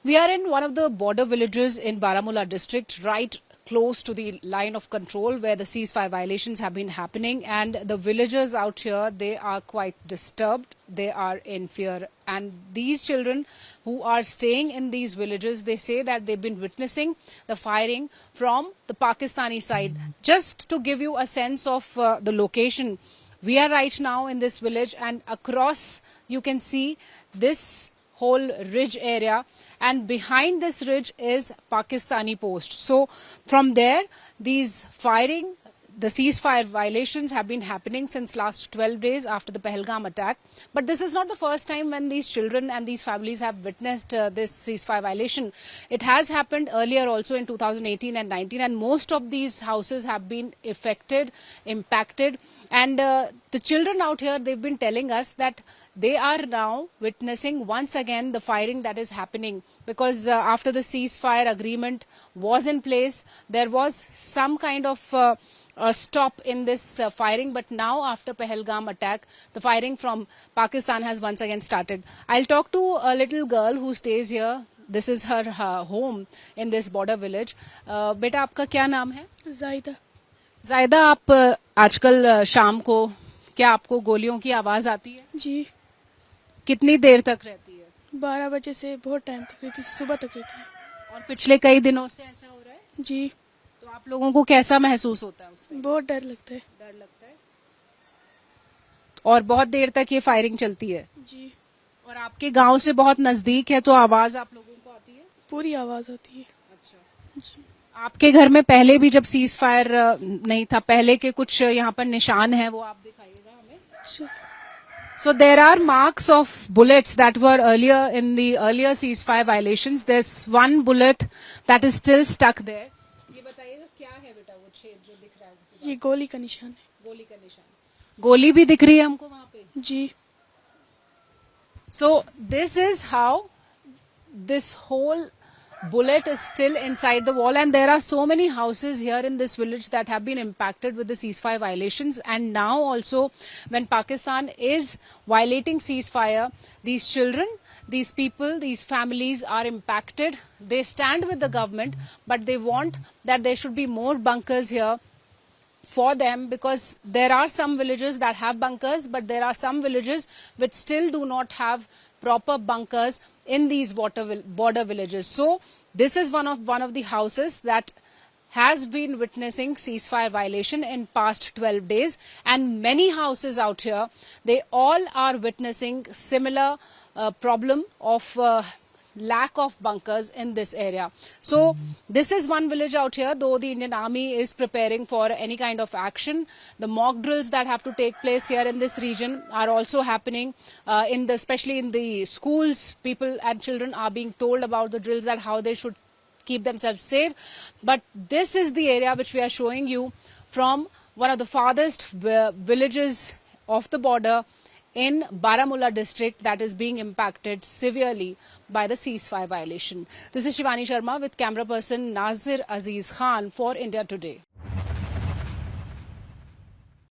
We are in one of the border villages in Baramulla district, right close to the line of control where the ceasefire violations have been happening, and the villagers out here, they are quite disturbed. They are in fear, and these children who are staying in these villages, they say that they've been witnessing the firing from the Pakistani side. Just to give you a sense of the location, we are right now in this village, and across you can see this whole ridge area, and behind this ridge is Pakistani post. So from there, these firing, the ceasefire violations have been happening since last 12 days after the Pahalgam attack. But this is not the first time when these children and these families have witnessed this ceasefire violation. It has happened earlier also in 2018 and 19, and most of these houses have been affected, impacted. And the children out here, they've been telling us that they are now witnessing once again the firing that is happening, because after the ceasefire agreement was in place, there was some kind of a stop in this firing, but now after Pahalgam attack, the firing from Pakistan has once again started. I'll talk to a little girl who stays here. This is her home in this border village. बेटा आपका क्या नाम है? जायदा। जायदा, आप आजकल शाम को क्या आपको गोलियों की आवाज आती है? जी। कितनी देर तक रहती है? 12 बजे से बहुत टाइम तक रहती है, सुबह तक रहती है। और पिछले कई दिनों से ऐसा हो रहा है? जी। तो आप लोगों को कैसा महसूस होता है उससे? बहुत डर लगता है। डर लगता है। और बहुत देर तक ये फायरिंग चलती है? जी। और आपके गांव से बहुत नजदीक है, तो आवाज आप लोगों को आती है? पूरी आवाज आती है। अच्छा जी। आपके घर में पहले भी जब सीज फायर नहीं था, पहले के कुछ यहाँ पर निशान है, वो आप दिखाइएगा हमें। अच्छा। So there are marks of bullets that were earlier in the earlier ceasefire violations. There's one bullet that is still stuck there. ये बताइएगा क्या है बेटा वो छेद जो दिख रहा है? ये गोली का निशान है। गोली का निशान। गोली भी दिख रही है हमको वहाँ पे? जी। So this is how this whole bullet is still inside the wall, and there are so many houses here in this village that have been impacted with the ceasefire violations. And now also when Pakistan is violating ceasefire, these children, these people, these families are impacted. They stand with the government, but they want that there should be more bunkers here for them, because there are some villages that have bunkers, but there are some villages which still do not have proper bunkers in these border villages. So this is one of the houses that has been witnessing ceasefire violation in past 12 days, and many houses out here, they all are witnessing similar problem of lack of bunkers in this area. So this is one village out here, though the Indian Army is preparing for any kind of action. The mock drills that have to take place here in this region are also happening especially in the schools. People and children are being told about the drills, that how they should keep themselves safe. But this is the area which we are showing you from one of the farthest villages of the border in Baramulla district that is being impacted severely by the ceasefire violation. This is Shivani Sharma with camera person Nazir Aziz Khan for India Today.